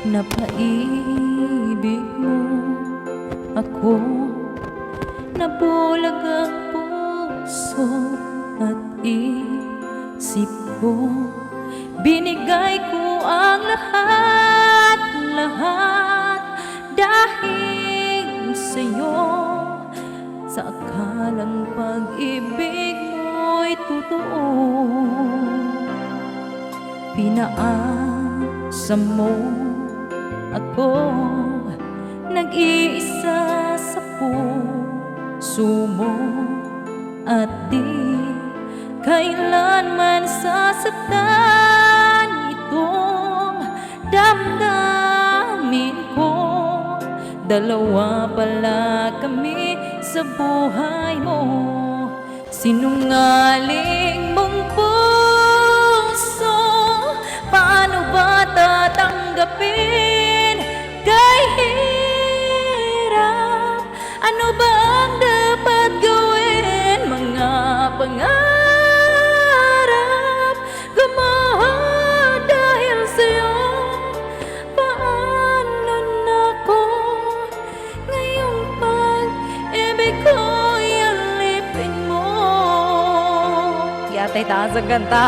Napaibig mo ako, nabulag ang puso at isip ko. Binigay ko ang lahat dahil sa'yo, sa akalang pag-ibig mo'y totoo. Pinaasa mo ako, nag-iisa sa puso mo, at di kailanman sasaktan itong damdamin ko. Dalawa pala kami sa buhay mo. Sinungaling mong puso, paano ba tatanggapin? Kahirap, ano ba ang dapat gawin? Mga pangarap gumawa dahil sa'yo. Paano na ko ngayong pag-ibig ko'y alipin mo? Yata'y taas ang kanta.